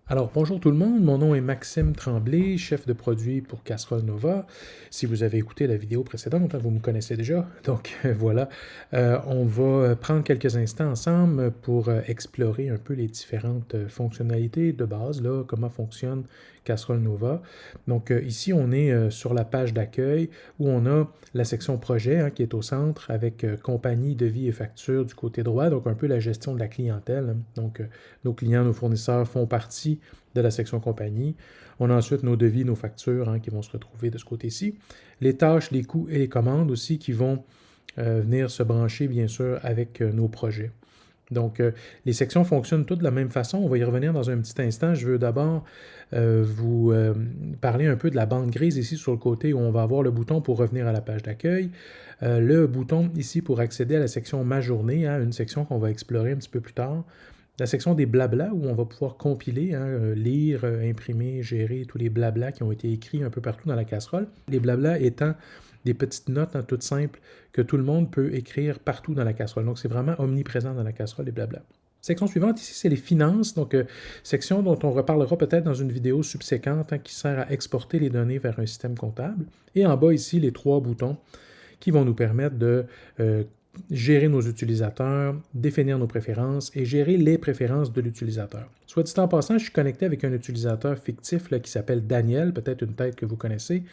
Alors, bonjour tout le monde, mon nom est Maxime Tremblay, chef de produit pour Casserole Nova. Si vous avez écouté la vidéo précédente, vous me connaissez déjà. Donc voilà, on va prendre quelques instants ensemble pour explorer un peu les différentes fonctionnalités de base, là, comment fonctionne Casserole Nova. Donc ici, on est sur la page d'accueil où on a la section projet qui est au centre avec compagnie, devis et facture du côté droit, donc un peu la gestion de la clientèle. Donc nos clients, nos fournisseurs font partie de la section compagnie. On a ensuite nos devis, nos factures qui vont se retrouver de ce côté-ci. Les tâches, les coûts et les commandes aussi qui vont venir se brancher, bien sûr, avec nos projets. Donc, les sections fonctionnent toutes de la même façon. On va y revenir dans un petit instant. Je veux d'abord vous parler un peu de la bande grise ici sur le côté où on va avoir le bouton pour revenir à la page d'accueil. Le bouton ici pour accéder à la section Ma journée, une section qu'on va explorer un petit peu plus tard. La section des blablas où on va pouvoir compiler, lire, imprimer, gérer tous les blablas qui ont été écrits un peu partout dans la casserole. Les blablas étant des petites notes toutes simples que tout le monde peut écrire partout dans la casserole. Donc, c'est vraiment omniprésent dans la casserole, les blablas. Section suivante, ici, c'est les finances. Donc, section dont on reparlera peut-être dans une vidéo subséquente qui sert à exporter les données vers un système comptable. Et en bas, ici, les trois boutons qui vont nous permettre de gérer nos utilisateurs, définir nos préférences et gérer les préférences de l'utilisateur. Soit dit en passant, je suis connecté avec un utilisateur fictif qui s'appelle Daniel, peut-être une tête que vous connaissez.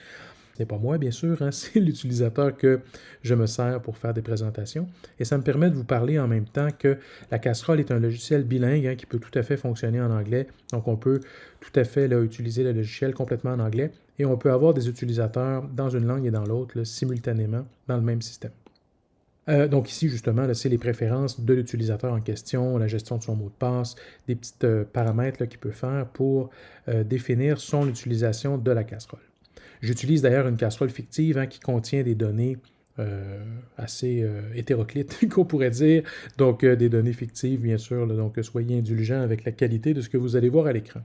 Ce n'est pas moi, bien sûr, c'est l'utilisateur que je me sers pour faire des présentations. Et ça me permet de vous parler en même temps que la casserole est un logiciel bilingue qui peut tout à fait fonctionner en anglais. Donc, on peut tout à fait utiliser le logiciel complètement en anglais et on peut avoir des utilisateurs dans une langue et dans l'autre simultanément dans le même système. Donc ici, justement, c'est les préférences de l'utilisateur en question, la gestion de son mot de passe, des petits paramètres qu'il peut faire pour définir son utilisation de la casserole. J'utilise d'ailleurs une casserole fictive qui contient des données assez hétéroclites, qu'on pourrait dire, donc des données fictives, bien sûr, donc soyez indulgents avec la qualité de ce que vous allez voir à l'écran.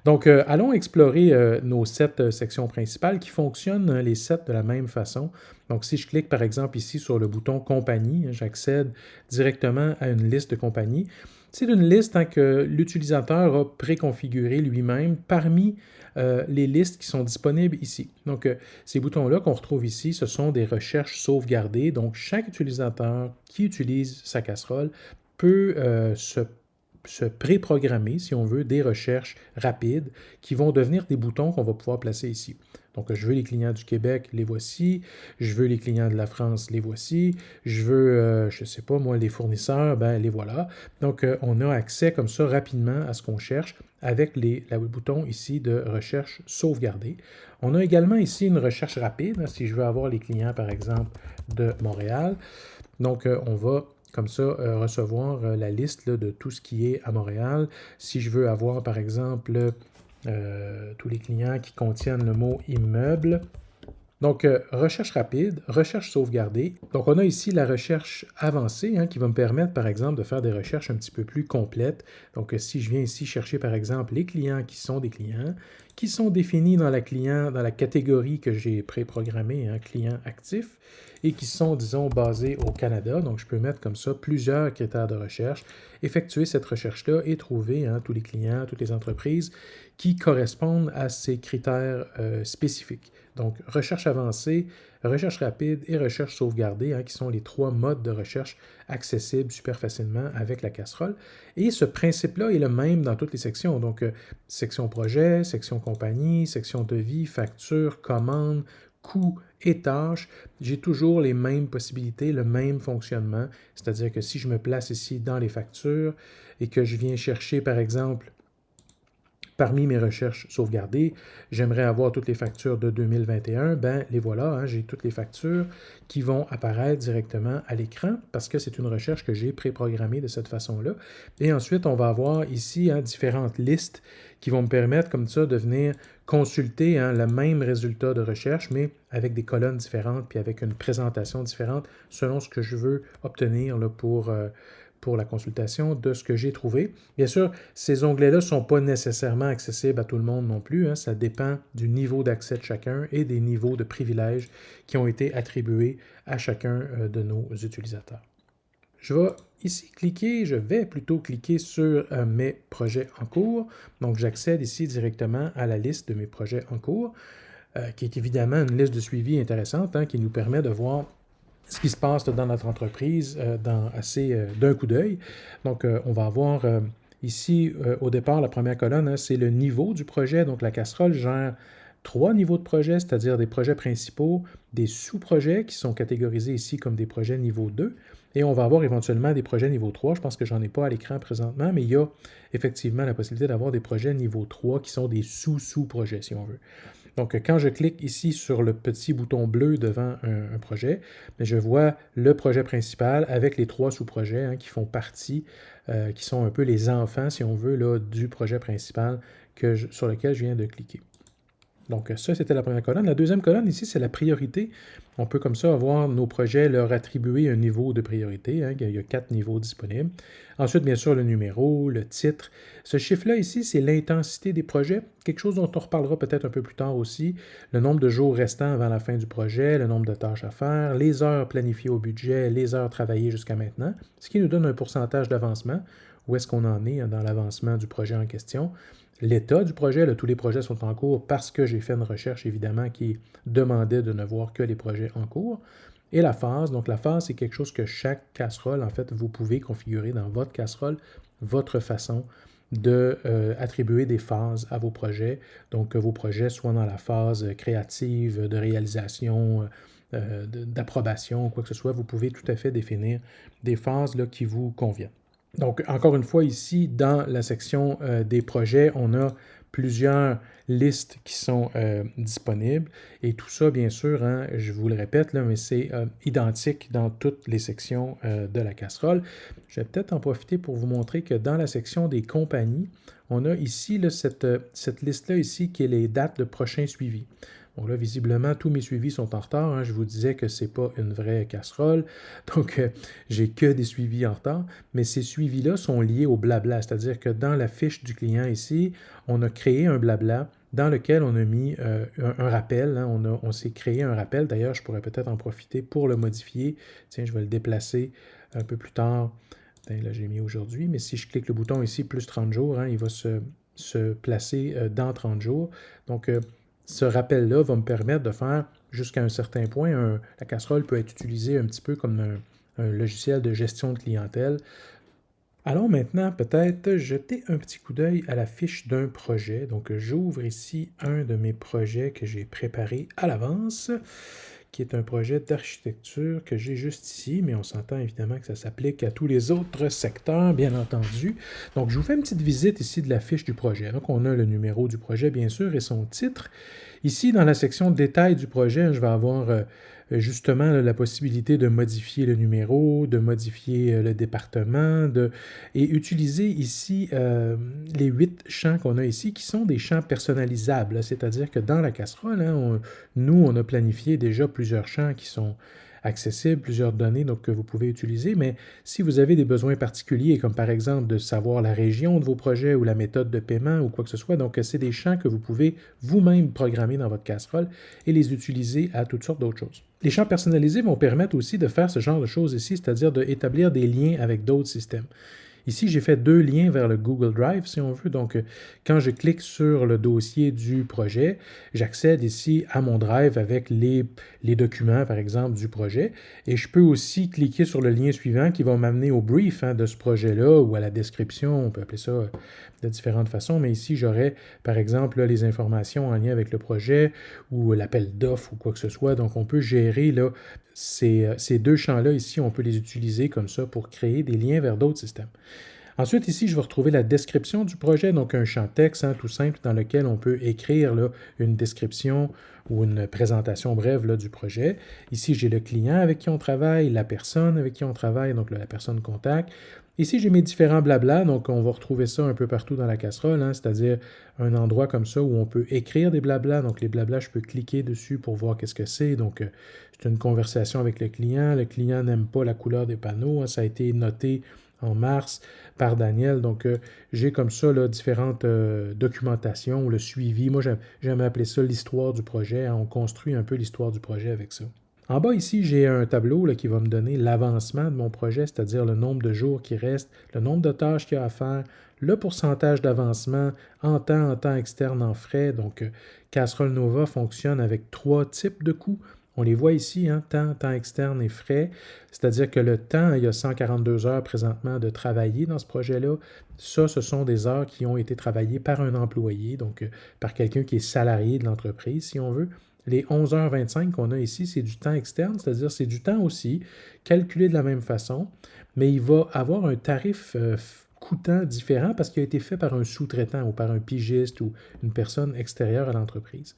Donc, allons explorer nos 7 sections principales qui fonctionnent les 7 de la même façon. Donc, si je clique par exemple ici sur le bouton Compagnie, j'accède directement à une liste de compagnies. C'est une liste que l'utilisateur a préconfigurée lui-même parmi les listes qui sont disponibles ici. Donc, ces boutons-là qu'on retrouve ici, ce sont des recherches sauvegardées. Donc, chaque utilisateur qui utilise sa casserole peut se préprogrammer, si on veut, des recherches rapides qui vont devenir des boutons qu'on va pouvoir placer ici. Donc, je veux les clients du Québec, les voici. Je veux les clients de la France, les voici. Je veux, je ne sais pas, moi, les fournisseurs, les voilà. Donc, on a accès comme ça rapidement à ce qu'on cherche avec le bouton ici de recherche sauvegardée. On a également ici une recherche rapide, si je veux avoir les clients, par exemple, de Montréal. Donc, on va comme ça, recevoir la liste de tout ce qui est à Montréal. Si je veux avoir, par exemple, tous les clients qui contiennent le mot immeuble. Donc, recherche rapide, recherche sauvegardée. Donc, on a ici la recherche avancée qui va me permettre, par exemple, de faire des recherches un petit peu plus complètes. Donc, si je viens ici chercher, par exemple, les clients qui sont des clients, qui sont définis dans la catégorie que j'ai préprogrammée, client actif, et qui sont, disons, basés au Canada. Donc, je peux mettre comme ça plusieurs critères de recherche, effectuer cette recherche-là et trouver tous les clients, toutes les entreprises qui correspondent à ces critères spécifiques. Donc, recherche avancée, recherche rapide et recherche sauvegardée, qui sont les 3 modes de recherche accessibles super facilement avec la casserole. Et ce principe-là est le même dans toutes les sections. Donc, section projet, section compagnie, section devis, facture, commande, coût et tâches. J'ai toujours les mêmes possibilités, le même fonctionnement. C'est-à-dire que si je me place ici dans les factures et que je viens chercher, par exemple, parmi mes recherches sauvegardées, j'aimerais avoir toutes les factures de 2021. Les voilà, j'ai toutes les factures qui vont apparaître directement à l'écran parce que c'est une recherche que j'ai préprogrammée de cette façon-là. Et ensuite, on va avoir ici différentes listes qui vont me permettre comme ça de venir consulter le même résultat de recherche, mais avec des colonnes différentes puis avec une présentation différente selon ce que je veux obtenir pour la consultation de ce que j'ai trouvé. Bien sûr, ces onglets-là ne sont pas nécessairement accessibles à tout le monde non plus. Ça dépend du niveau d'accès de chacun et des niveaux de privilèges qui ont été attribués à chacun de nos utilisateurs. Je vais ici je vais plutôt cliquer sur mes projets en cours. Donc, j'accède ici directement à la liste de mes projets en cours, qui est évidemment une liste de suivi intéressante, hein, qui nous permet de voir ce qui se passe dans notre entreprise d'un coup d'œil. Donc, on va avoir ici, au départ, la première colonne, hein, c'est le niveau du projet. Donc, la casserole gère 3 niveaux de projet, c'est-à-dire des projets principaux, des sous-projets qui sont catégorisés ici comme des projets niveau 2, et on va avoir éventuellement des projets niveau 3. Je pense que j'en ai pas à l'écran présentement, mais il y a effectivement la possibilité d'avoir des projets niveau 3 qui sont des sous-sous-projets, si on veut. Donc, quand je clique ici sur le petit bouton bleu devant un projet, je vois le projet principal avec les 3 sous-projets, hein, qui font partie, qui sont un peu les enfants, si on veut, là, du projet principal sur lequel je viens de cliquer. Donc, ça, c'était la première colonne. La deuxième colonne, ici, c'est la priorité. On peut comme ça avoir nos projets, leur attribuer un niveau de priorité, hein. Il y a 4 niveaux disponibles. Ensuite, bien sûr, le numéro, le titre. Ce chiffre-là, ici, c'est l'intensité des projets, quelque chose dont on reparlera peut-être un peu plus tard aussi. Le nombre de jours restants avant la fin du projet, le nombre de tâches à faire, les heures planifiées au budget, les heures travaillées jusqu'à maintenant, ce qui nous donne un pourcentage d'avancement. Où est-ce qu'on en est dans l'avancement du projet en question? L'état du projet, là, tous les projets sont en cours parce que j'ai fait une recherche, évidemment, qui demandait de ne voir que les projets en cours. Et la phase, donc la phase, c'est quelque chose que chaque casserole, en fait, vous pouvez configurer dans votre casserole, votre façon d'attribuer des phases à vos projets. Donc, que vos projets soient dans la phase créative, de réalisation, d'approbation, quoi que ce soit, vous pouvez tout à fait définir des phases là, qui vous conviennent. Donc, encore une fois, ici, dans la section des projets, on a plusieurs listes qui sont disponibles. Et tout ça, bien sûr, hein, je vous le répète, là, mais c'est identique dans toutes les sections de la casserole. Je vais peut-être en profiter pour vous montrer que dans la section des compagnies, on a ici là, cette liste-là ici qui est les dates de prochain suivi. Donc là, visiblement, tous mes suivis sont en retard, hein. Je vous disais que ce n'est pas une vraie casserole, donc j'ai que des suivis en retard, mais ces suivis-là sont liés au blabla, c'est-à-dire que dans la fiche du client ici, on a créé un blabla dans lequel on a mis un rappel, hein. On s'est créé un rappel, d'ailleurs, je pourrais peut-être en profiter pour le modifier. Tiens, je vais le déplacer un peu plus tard. Là, j'ai mis aujourd'hui, mais si je clique le bouton ici, plus 30 jours, hein, il va se placer dans 30 jours. Donc, ce rappel-là va me permettre de faire jusqu'à un certain point, la casserole peut être utilisée un petit peu comme un logiciel de gestion de clientèle. Allons maintenant peut-être jeter un petit coup d'œil à la fiche d'un projet. Donc, j'ouvre ici un de mes projets que j'ai préparé à l'avance, qui est un projet d'architecture que j'ai juste ici, mais on s'entend évidemment que ça s'applique à tous les autres secteurs, bien entendu. Donc, je vous fais une petite visite ici de la fiche du projet. Donc, on a le numéro du projet, bien sûr, et son titre. Ici, dans la section détails du projet, je vais avoir justement la possibilité de modifier le numéro, de modifier le département, et utiliser ici les 8 champs qu'on a ici, qui sont des champs personnalisables. C'est-à-dire que dans la casserole, hein, nous, on a planifié déjà plusieurs champs qui sont accessibles, plusieurs données donc, que vous pouvez utiliser, mais si vous avez des besoins particuliers, comme par exemple de savoir la région de vos projets ou la méthode de paiement ou quoi que ce soit, donc c'est des champs que vous pouvez vous-même programmer dans votre casserole et les utiliser à toutes sortes d'autres choses. Les champs personnalisés vont permettre aussi de faire ce genre de choses ici, c'est-à-dire d'établir des liens avec d'autres systèmes. Ici, j'ai fait 2 liens vers le Google Drive, si on veut. Donc, quand je clique sur le dossier du projet, j'accède ici à mon Drive avec les documents, par exemple, du projet. Et je peux aussi cliquer sur le lien suivant qui va m'amener au brief de ce projet-là ou à la description. On peut appeler ça de différentes façons. Mais ici, j'aurai, par exemple, là, les informations en lien avec le projet ou l'appel d'offres ou quoi que ce soit. Donc, on peut gérer là, ces 2 champs-là ici, on peut les utiliser comme ça pour créer des liens vers d'autres systèmes. Ensuite, ici, je vais retrouver la description du projet, donc un champ texte hein, tout simple dans lequel on peut écrire là, une description ou une présentation brève là, du projet. Ici, j'ai le client avec qui on travaille, la personne avec qui on travaille, donc là, la personne contact. Ici, j'ai mes différents blabla, donc on va retrouver ça un peu partout dans la casserole, hein, c'est-à-dire un endroit comme ça où on peut écrire des blabla. Donc les blabla, je peux cliquer dessus pour voir qu'est-ce que c'est. Donc c'est une conversation avec le client. Le client n'aime pas la couleur des panneaux, hein, ça a été noté en mars par Daniel. Donc, j'ai comme ça là, différentes documentations ou le suivi. Moi, j'aime appeler ça l'histoire du projet. Hein. On construit un peu l'histoire du projet avec ça. En bas ici, j'ai un tableau là, qui va me donner l'avancement de mon projet, c'est-à-dire le nombre de jours qui restent, le nombre de tâches qu'il y a à faire, le pourcentage d'avancement en temps externe, en frais. Donc, Casserole Nova fonctionne avec 3 types de coûts. On les voit ici, hein, temps externe et frais. C'est-à-dire que le temps, il y a 142 heures présentement de travailler dans ce projet-là. Ça, ce sont des heures qui ont été travaillées par un employé, donc par quelqu'un qui est salarié de l'entreprise, si on veut. Les 11h25 qu'on a ici, c'est du temps externe, c'est-à-dire c'est du temps aussi, calculé de la même façon, mais il va avoir un tarif coûtant différent parce qu'il a été fait par un sous-traitant ou par un pigiste ou une personne extérieure à l'entreprise.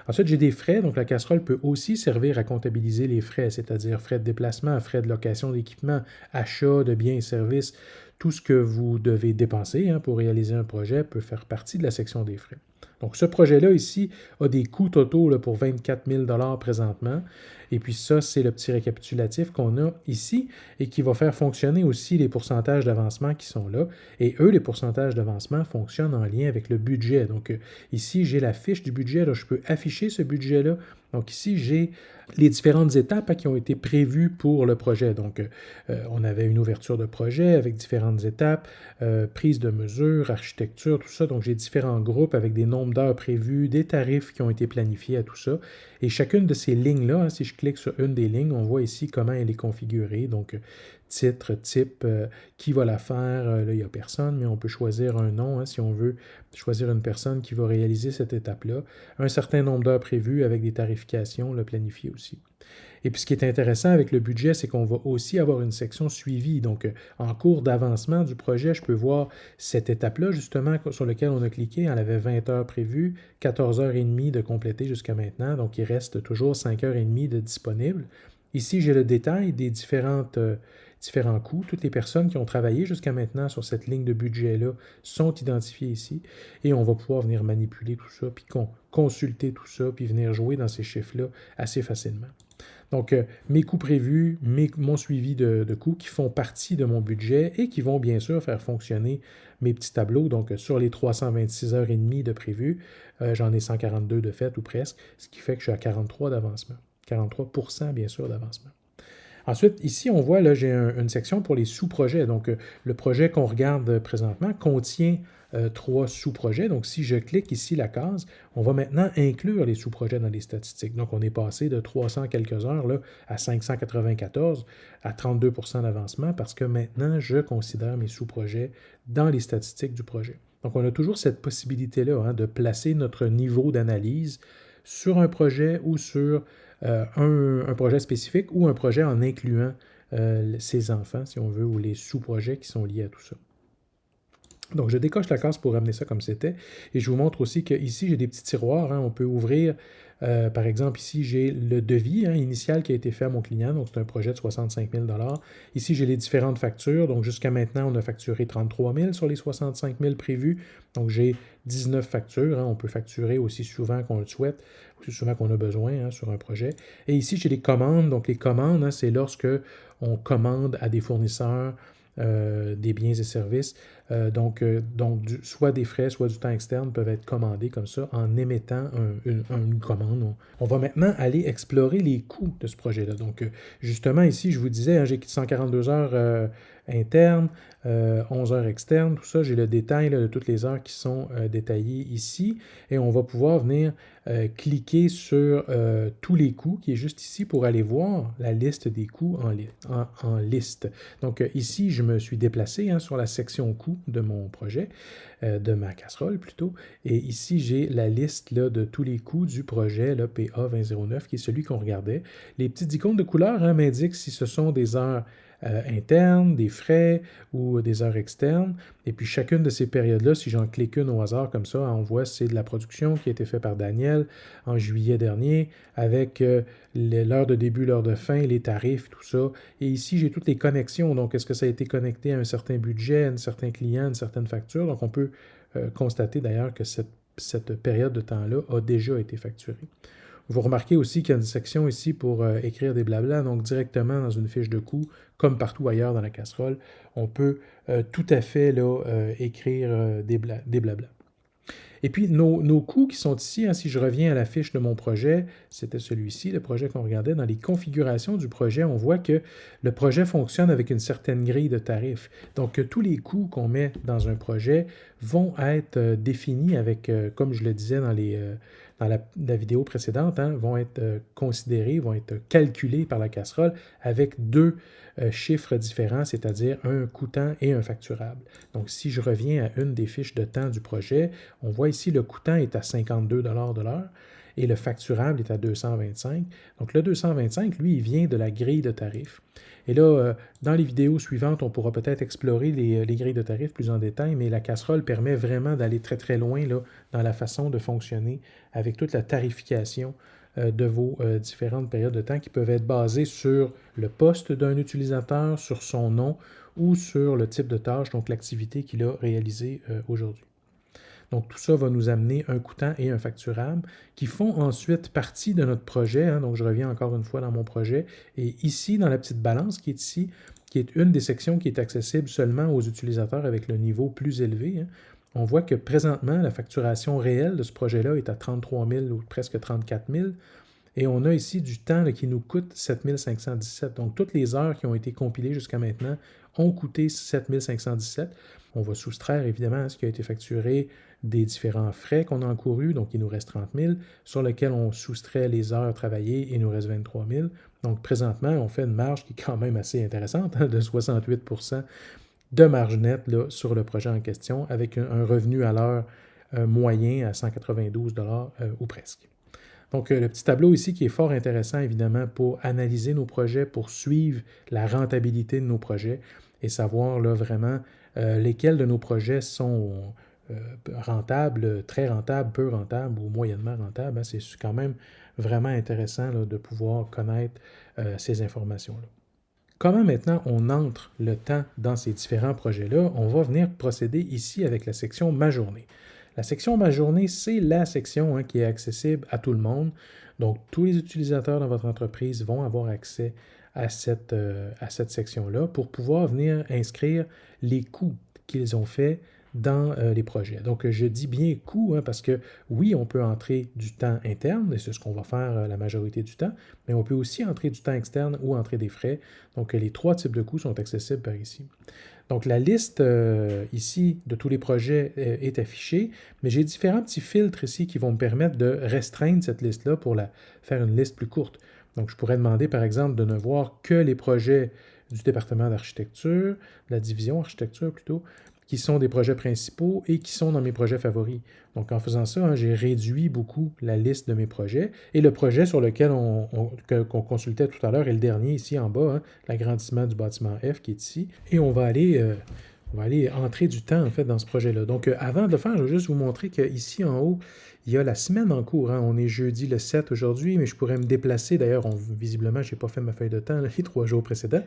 Ensuite, j'ai des frais, donc la casserole peut aussi servir à comptabiliser les frais, c'est-à-dire frais de déplacement, frais de location d'équipement, achat de biens et services. Tout ce que vous devez dépenser pour réaliser un projet peut faire partie de la section des frais. Donc, ce projet-là ici a des coûts totaux là, pour 24 000 présentement. Et puis ça, c'est le petit récapitulatif qu'on a ici et qui va faire fonctionner aussi les pourcentages d'avancement qui sont là. Et eux, les pourcentages d'avancement fonctionnent en lien avec le budget. Donc ici, j'ai la fiche du budget. Là, je peux afficher ce budget-là. Donc ici, j'ai les différentes étapes qui ont été prévues pour le projet. Donc, on avait une ouverture de projet avec différentes étapes, prise de mesures, architecture, tout ça. Donc, j'ai différents groupes avec des nombres d'heures prévus, des tarifs qui ont été planifiés à tout ça. Et chacune de ces lignes-là, si je clique sur une des lignes, on voit ici comment elle est configurée. Donc, titre, type, qui va la faire. Là, il n'y a personne, mais on peut choisir un nom si on veut choisir une personne qui va réaliser cette étape-là. Un certain nombre d'heures prévues avec des tarifications planifiées aussi. Et puis, ce qui est intéressant avec le budget, c'est qu'on va aussi avoir une section suivi. Donc, en cours d'avancement du projet, je peux voir cette étape-là, justement, sur laquelle on a cliqué. Elle avait 20 heures prévues, 14h30 de compléter jusqu'à maintenant. Donc, il reste toujours 5h30 de disponible. Ici, j'ai le détail des différents coûts. Toutes les personnes qui ont travaillé jusqu'à maintenant sur cette ligne de budget-là sont identifiées ici. Et on va pouvoir venir manipuler tout ça, puis consulter tout ça, puis venir jouer dans ces chiffres-là assez facilement. Donc, mes coûts prévus, mon suivi de coûts qui font partie de mon budget et qui vont bien sûr faire fonctionner mes petits tableaux. Donc, sur les 326 heures et demie de prévu, j'en ai 142 de fait ou presque, ce qui fait que je suis à 43 d'avancement. 43% bien sûr d'avancement. Ensuite, ici, on voit, là, j'ai une section pour les sous-projets. Donc, le projet qu'on regarde présentement contient 3 sous-projets. Donc, si je clique ici la case, on va maintenant inclure les sous-projets dans les statistiques. Donc, on est passé de 300 quelques heures là, à 594, à 32% d'avancement parce que maintenant, je considère mes sous-projets dans les statistiques du projet. Donc, on a toujours cette possibilité-là de placer notre niveau d'analyse sur un projet ou sur un projet spécifique ou un projet en incluant ses enfants, si on veut, ou les sous-projets qui sont liés à tout ça. Donc, je décoche la case pour ramener ça comme c'était. Et je vous montre aussi qu'ici, j'ai des petits tiroirs. On peut ouvrir, par exemple, ici, j'ai le devis initial qui a été fait à mon client. Donc, c'est un projet de 65 000 Ici, j'ai les différentes factures. Donc, jusqu'à maintenant, on a facturé 33 000 sur les 65 000 prévus. Donc, j'ai 19 factures. On peut facturer aussi souvent qu'on le souhaite, aussi souvent qu'on a besoin sur un projet. Et ici, j'ai les commandes. Donc, les commandes, c'est lorsque on commande à des fournisseurs des biens et services. Donc soit des frais, soit du temps externe peuvent être commandés comme ça en émettant une commande. On va maintenant aller explorer les coûts de ce projet-là. Donc, justement, ici, je vous disais, j'ai 142 heures internes, 11 heures externes, tout ça. J'ai le détail de toutes les heures qui sont détaillées ici. Et on va pouvoir venir cliquer sur tous les coûts qui est juste ici pour aller voir la liste des coûts en liste. Donc, ici, je me suis déplacé sur la section coûts de mon projet, de ma casserole plutôt. Et ici, j'ai la liste là, de tous les coûts du projet là, PA 2009, qui est celui qu'on regardait. Les petites icônes de couleur m'indiquent si ce sont des heures internes, des frais ou des heures externes. Et puis chacune de ces périodes-là, si j'en clique une au hasard comme ça, on voit c'est de la production qui a été faite par Daniel en juillet dernier avec l'heure de début, l'heure de fin, les tarifs, tout ça. Et ici, j'ai toutes les connexions. Donc, est-ce que ça a été connecté à un certain budget, à un certain client, à une certaine facture? Donc, on peut constater d'ailleurs que cette période de temps-là a déjà été facturée. Vous remarquez aussi qu'il y a une section ici pour écrire des blablas, donc directement dans une fiche de coût, comme partout ailleurs dans la casserole, on peut tout à fait là, écrire des blablas. Et puis, nos coûts qui sont ici, hein, si je reviens à la fiche de mon projet, c'était celui-ci, le projet qu'on regardait. Dans les configurations du projet, on voit que le projet fonctionne avec une certaine grille de tarifs. Donc, tous les coûts qu'on met dans un projet vont être définis avec, comme je le disais dans la vidéo précédente, hein, vont être considérés, vont être calculés par la casserole avec deux chiffres différents, c'est-à-dire un coûtant et un facturable. Donc, si je reviens à une des fiches de temps du projet, on voit ici le coûtant est à 52 de l'heure et le facturable est à 225. Donc, le 225, lui, il vient de la grille de tarifs. Et là, dans les vidéos suivantes, on pourra peut-être explorer les grilles de tarifs plus en détail, mais la casserole permet vraiment d'aller très, très loin là, dans la façon de fonctionner avec toute la tarification de vos différentes périodes de temps qui peuvent être basées sur le poste d'un utilisateur, sur son nom ou sur le type de tâche, donc l'activité qu'il a réalisée aujourd'hui. Donc, tout ça va nous amener un coûtant et un facturable qui font ensuite partie de notre projet. Hein. Donc, je reviens encore une fois dans mon projet. Et ici, dans la petite balance qui est ici, qui est une des sections qui est accessible seulement aux utilisateurs avec le niveau plus élevé, hein, on voit que présentement, la facturation réelle de ce projet-là est à 33 000 ou presque 34 000. Et on a ici du temps là, qui nous coûte 7 517. Donc, toutes les heures qui ont été compilées jusqu'à maintenant ont coûté 7 517. On va soustraire évidemment ce qui a été facturé des différents frais qu'on a encourus. Donc, il nous reste 30 000, sur lequel on soustrait les heures travaillées et il nous reste 23 000. Donc, présentement, on fait une marge qui est quand même assez intéressante, hein, de 68 % de marge nette là, sur le projet en question, avec un revenu à l'heure moyen à 192 ou presque. Donc, le petit tableau ici qui est fort intéressant, évidemment, pour analyser nos projets, pour suivre la rentabilité de nos projets et savoir là, vraiment lesquels de nos projets sont rentables, très rentables, peu rentables ou moyennement rentables. Hein. C'est quand même vraiment intéressant là, de pouvoir connaître ces informations-là. Comment maintenant on entre le temps dans ces différents projets-là? On va venir procéder ici avec la section Ma journée. La section Ma journée, c'est la section hein, qui est accessible à tout le monde. Donc, tous les utilisateurs dans votre entreprise vont avoir accès à cette section-là pour pouvoir venir inscrire les coûts qu'ils ont faits dans les projets. Donc, je dis bien coût hein, parce que oui, on peut entrer du temps interne, et c'est ce qu'on va faire la majorité du temps, mais on peut aussi entrer du temps externe ou entrer des frais. Donc, les trois types de coûts sont accessibles par ici. Donc, la liste ici de tous les projets est affichée, mais j'ai différents petits filtres ici qui vont me permettre de restreindre cette liste-là pour faire une liste plus courte. Donc, je pourrais demander, par exemple, de ne voir que les projets du département d'architecture, de la division architecture plutôt, qui sont des projets principaux et qui sont dans mes projets favoris. Donc, en faisant ça, hein, j'ai réduit beaucoup la liste de mes projets. Et le projet sur lequel qu'on consultait tout à l'heure est le dernier ici en bas, hein, l'agrandissement du bâtiment F qui est ici. Et on va aller entrer du temps en fait dans ce projet-là. Donc, avant de le faire, je vais juste vous montrer qu'ici en haut, il y a la semaine en cours. Hein. On est jeudi le 7 aujourd'hui, mais je pourrais me déplacer. D'ailleurs, visiblement, je n'ai pas fait ma feuille de temps les 3 jours précédents.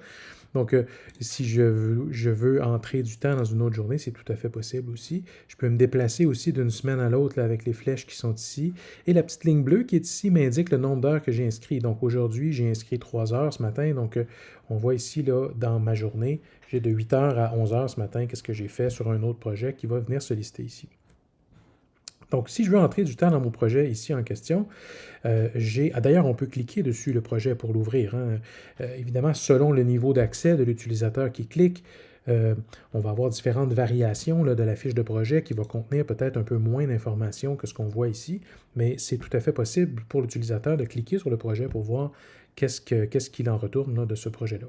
Donc, si je veux entrer du temps dans une autre journée, c'est tout à fait possible aussi. Je peux me déplacer aussi d'une semaine à l'autre avec les flèches qui sont ici. Et la petite ligne bleue qui est ici m'indique le nombre d'heures que j'ai inscrit. Donc, aujourd'hui, j'ai inscrit 3 heures ce matin. Donc, on voit ici, là, dans ma journée, j'ai de 8 heures à 11 heures ce matin. Qu'est-ce que j'ai fait sur un autre projet qui va venir se lister ici. Donc, si je veux entrer du temps dans mon projet ici en question, d'ailleurs, on peut cliquer dessus le projet pour l'ouvrir. Hein. Évidemment, selon le niveau d'accès de l'utilisateur qui clique, on va avoir différentes variations là, de la fiche de projet qui va contenir peut-être un peu moins d'informations que ce qu'on voit ici, mais c'est tout à fait possible pour l'utilisateur de cliquer sur le projet pour voir qu'est-ce qu'il en retourne là, de ce projet-là.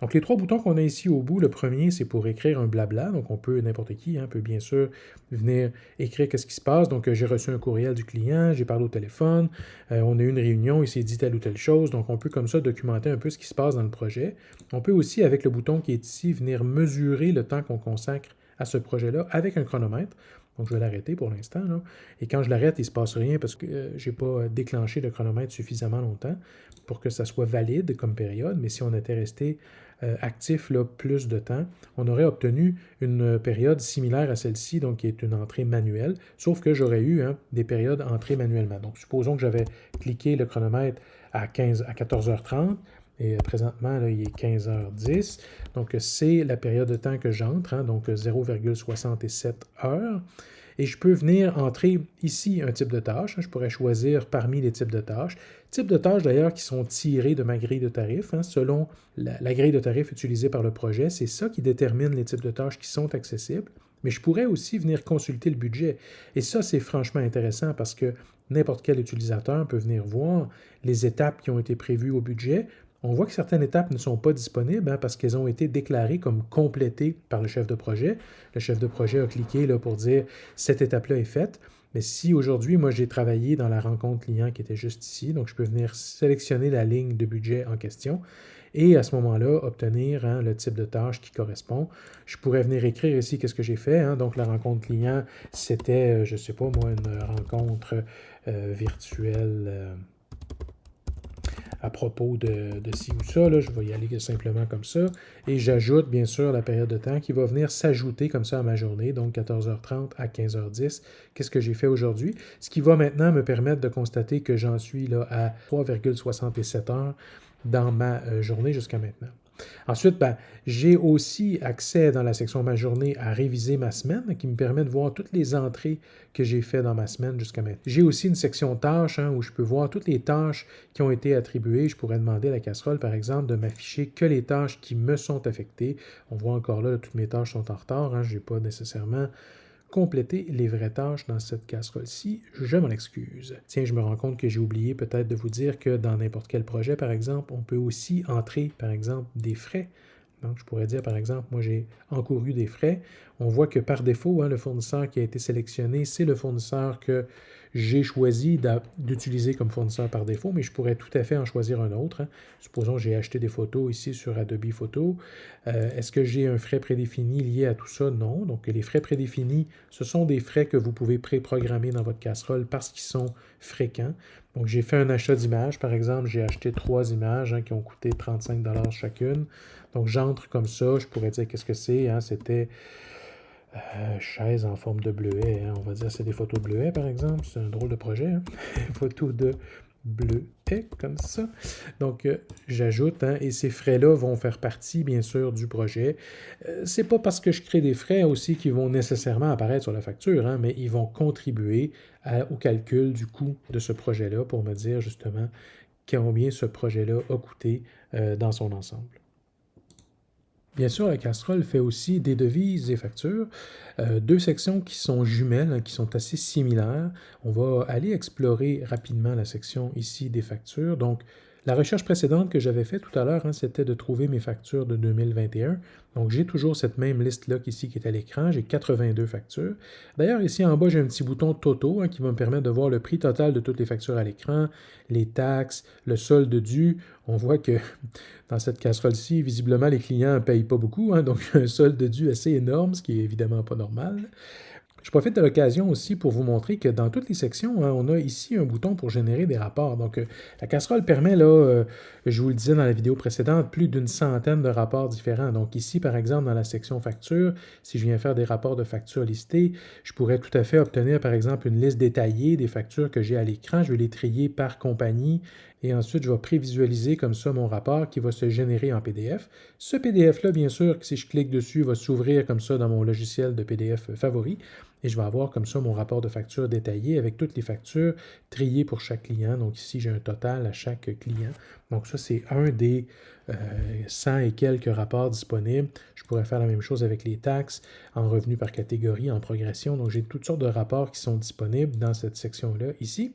Donc, les 3 boutons qu'on a ici au bout, le premier, c'est pour écrire un blabla. Donc, n'importe qui peut bien sûr venir écrire qu'est-ce qui se passe. Donc, j'ai reçu un courriel du client, j'ai parlé au téléphone, on a eu une réunion, il s'est dit telle ou telle chose. Donc, on peut comme ça documenter un peu ce qui se passe dans le projet. On peut aussi, avec le bouton qui est ici, venir mesurer le temps qu'on consacre à ce projet-là avec un chronomètre. Donc, je vais l'arrêter pour l'instant. Là. Et quand je l'arrête, il ne se passe rien parce que je n'ai pas déclenché le chronomètre suffisamment longtemps pour que ça soit valide comme période. Mais si on était resté actif là, plus de temps, on aurait obtenu une période similaire à celle-ci, donc qui est une entrée manuelle, sauf que j'aurais eu des périodes entrées manuellement. Donc, supposons que j'avais cliqué le chronomètre à 14h30, et présentement, là, il est 15h10. Donc, c'est la période de temps que j'entre, hein, donc 0,67 heures. Et je peux venir entrer ici un type de tâche. Je pourrais choisir parmi les types de tâches. Types de tâches d'ailleurs qui sont tirés de ma grille de tarifs. Selon la grille de tarifs utilisée par le projet, c'est ça qui détermine les types de tâches qui sont accessibles. Mais je pourrais aussi venir consulter le budget. Et ça, c'est franchement intéressant parce que n'importe quel utilisateur peut venir voir les étapes qui ont été prévues au budget. On voit que certaines étapes ne sont pas disponibles parce qu'elles ont été déclarées comme complétées par le chef de projet. Le chef de projet a cliqué là, pour dire « cette étape-là est faite ». Mais si aujourd'hui, moi, j'ai travaillé dans la rencontre client qui était juste ici, donc je peux venir sélectionner la ligne de budget en question et à ce moment-là, obtenir le type de tâche qui correspond. Je pourrais venir écrire ici qu'est-ce que j'ai fait. Donc, la rencontre client, c'était, je ne sais pas moi, une rencontre virtuelle à propos de ci ou ça. Là, je vais y aller simplement comme ça. Et j'ajoute, bien sûr, la période de temps qui va venir s'ajouter comme ça à ma journée, donc 14h30 à 15h10. Qu'est-ce que j'ai fait aujourd'hui? Ce qui va maintenant me permettre de constater que j'en suis là, à 3,67 heures dans ma journée jusqu'à maintenant. Ensuite, j'ai aussi accès dans la section Ma journée à réviser ma semaine qui me permet de voir toutes les entrées que j'ai faites dans ma semaine jusqu'à maintenant. J'ai aussi une section tâches où je peux voir toutes les tâches qui ont été attribuées. Je pourrais demander à la casserole, par exemple, de m'afficher que les tâches qui me sont affectées. On voit encore là, toutes mes tâches sont en retard. Je n'ai pas nécessairement compléter les vraies tâches dans cette casserole-ci, je m'en excuse. Tiens, je me rends compte que j'ai oublié peut-être de vous dire que dans n'importe quel projet, par exemple, on peut aussi entrer, par exemple, des frais. Donc, je pourrais dire, par exemple, moi, j'ai encouru des frais. On voit que par défaut, le fournisseur qui a été sélectionné, c'est le fournisseur que j'ai choisi d'utiliser comme fournisseur par défaut, mais je pourrais tout à fait en choisir un autre. Supposons que j'ai acheté des photos ici sur Adobe Photo. Est-ce que j'ai un frais prédéfini lié à tout ça? Non. Donc, les frais prédéfinis, ce sont des frais que vous pouvez préprogrammer dans votre casserole parce qu'ils sont fréquents. Donc, j'ai fait un achat d'images, par exemple. J'ai acheté 3 images qui ont coûté 35 $ chacune. Donc, j'entre comme ça. Je pourrais dire qu'est-ce que c'est. C'était chaise en forme de bleuet. On va dire c'est des photos de bleuet, par exemple. C'est un drôle de projet. Photos de bleuet, comme ça. Donc, j'ajoute, et ces frais-là vont faire partie, bien sûr, du projet. C'est pas parce que je crée des frais aussi qu'ils vont nécessairement apparaître sur la facture, mais ils vont contribuer au calcul du coût de ce projet-là pour me dire, justement, combien ce projet-là a coûté dans son ensemble. Bien sûr, la casserole fait aussi des devises et factures, 2 sections qui sont jumelles, qui sont assez similaires. On va aller explorer rapidement la section ici des factures. Donc, la recherche précédente que j'avais faite tout à l'heure, c'était de trouver mes factures de 2021. Donc, j'ai toujours cette même liste-là ici qui est à l'écran. J'ai 82 factures. D'ailleurs, ici en bas, j'ai un petit bouton Toto qui va me permettre de voir le prix total de toutes les factures à l'écran, les taxes, le solde dû. On voit que dans cette casserole-ci, visiblement, les clients ne payent pas beaucoup. Donc, un solde dû assez énorme, ce qui est évidemment pas normal. Je profite de l'occasion aussi pour vous montrer que dans toutes les sections, on a ici un bouton pour générer des rapports. Donc, la casserole permet, là, je vous le disais dans la vidéo précédente, plus d'une centaine de rapports différents. Donc ici, par exemple, dans la section facture, si je viens faire des rapports de factures listées, je pourrais tout à fait obtenir, par exemple, une liste détaillée des factures que j'ai à l'écran. Je vais les trier par compagnie et ensuite, je vais prévisualiser comme ça mon rapport qui va se générer en PDF. Ce PDF-là, bien sûr, si je clique dessus, va s'ouvrir comme ça dans mon logiciel de PDF favori. Et je vais avoir comme ça mon rapport de facture détaillé avec toutes les factures triées pour chaque client. Donc ici, j'ai un total à chaque client. Donc ça, c'est un des 100 et quelques rapports disponibles. Je pourrais faire la même chose avec les taxes, en revenus par catégorie, en progression. Donc j'ai toutes sortes de rapports qui sont disponibles dans cette section-là ici.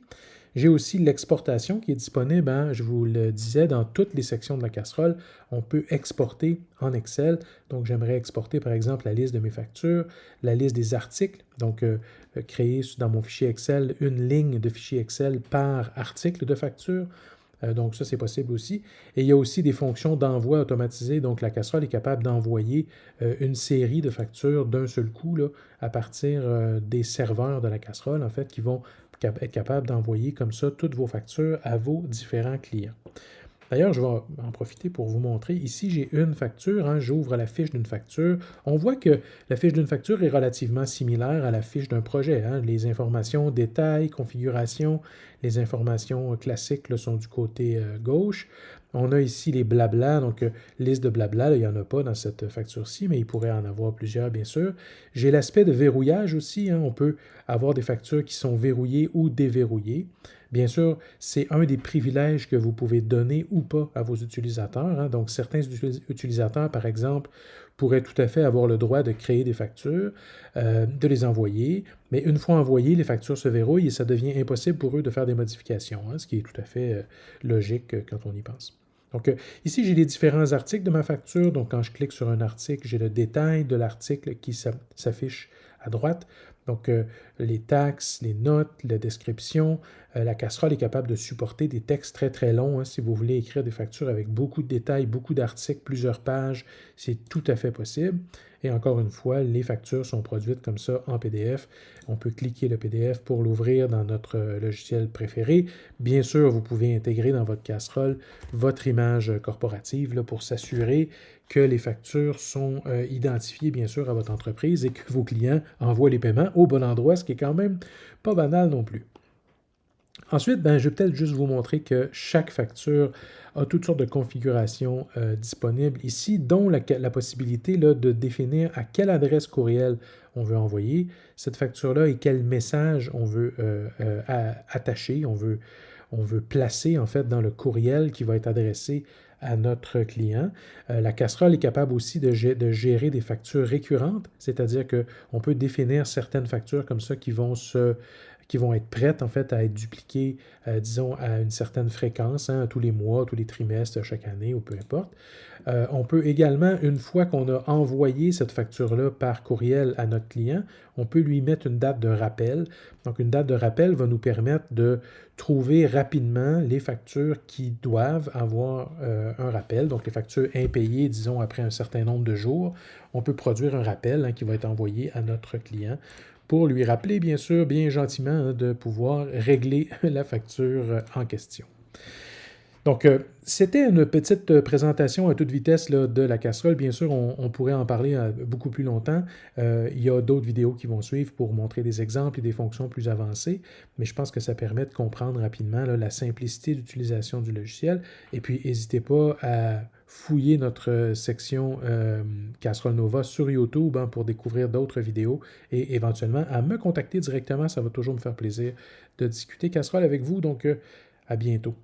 J'ai aussi l'exportation qui est disponible, je vous le disais, dans toutes les sections de la casserole. On peut exporter en Excel. Donc, j'aimerais exporter, par exemple, la liste de mes factures, la liste des articles. Donc, créer dans mon fichier Excel une ligne de fichier Excel par article de facture. Donc, ça, c'est possible aussi. Et il y a aussi des fonctions d'envoi automatisé. Donc, la casserole est capable d'envoyer une série de factures d'un seul coup là, à partir des serveurs de la casserole, en fait, qui vont être capables d'envoyer comme ça toutes vos factures à vos différents clients. D'ailleurs, je vais en profiter pour vous montrer. Ici, j'ai une facture. J'ouvre la fiche d'une facture. On voit que la fiche d'une facture est relativement similaire à la fiche d'un projet. Les informations, détails, configuration, les informations classiques là, sont du côté gauche. On a ici les blabla, donc liste de blabla, là, il n'y en a pas dans cette facture-ci, mais il pourrait en avoir plusieurs, bien sûr. J'ai l'aspect de verrouillage aussi, hein. On peut avoir des factures qui sont verrouillées ou déverrouillées. Bien sûr, c'est un des privilèges que vous pouvez donner ou pas à vos utilisateurs, hein. Donc, certains utilisateurs, par exemple, pourraient tout à fait avoir le droit de créer des factures, de les envoyer, mais une fois envoyées, les factures se verrouillent et ça devient impossible pour eux de faire des modifications, hein, ce qui est tout à fait logique quand on y pense. Donc, ici, j'ai les différents articles de ma facture. Donc, quand je clique sur un article, j'ai le détail de l'article qui s'affiche à droite. Donc, les taxes, les notes, la description. La casserole est capable de supporter des textes très, très longs, hein. Si vous voulez écrire des factures avec beaucoup de détails, beaucoup d'articles, plusieurs pages, c'est tout à fait possible. Et encore une fois, les factures sont produites comme ça en PDF. On peut cliquer le PDF pour l'ouvrir dans notre logiciel préféré. Bien sûr, vous pouvez intégrer dans votre casserole votre image corporative là, pour s'assurer que les factures sont identifiées, bien sûr, à votre entreprise et que vos clients envoient les paiements au bon endroit, ce qui est quand même pas banal non plus. Ensuite, je vais peut-être juste vous montrer que chaque facture a toutes sortes de configurations disponibles ici, dont la possibilité là, de définir à quelle adresse courriel on veut envoyer cette facture-là et quel message on veut attacher, on veut placer en fait dans le courriel qui va être adressé à notre client. La casserole est capable aussi de gérer des factures récurrentes, c'est-à-dire qu'on peut définir certaines factures comme ça qui vont être prêtes en fait à être dupliquées, disons, à une certaine fréquence, hein, tous les mois, tous les trimestres, chaque année, ou peu importe. On peut également, une fois qu'on a envoyé cette facture-là par courriel à notre client, on peut lui mettre une date de rappel. Donc, une date de rappel va nous permettre de trouver rapidement les factures qui doivent avoir un rappel. Donc, les factures impayées, disons, après un certain nombre de jours, on peut produire un rappel, hein, qui va être envoyé à notre client pour lui rappeler, bien sûr, bien gentiment, hein, de pouvoir régler la facture en question. Donc, c'était une petite présentation à toute vitesse là, de la casserole. Bien sûr, on pourrait en parler beaucoup plus longtemps. Il y a d'autres vidéos qui vont suivre pour montrer des exemples et des fonctions plus avancées, mais je pense que ça permet de comprendre rapidement là, la simplicité d'utilisation du logiciel. Et puis, n'hésitez pas à fouiller notre section Casserole Nova sur YouTube, hein, pour découvrir d'autres vidéos et éventuellement à me contacter directement. Ça va toujours me faire plaisir de discuter casserole avec vous. Donc, à bientôt.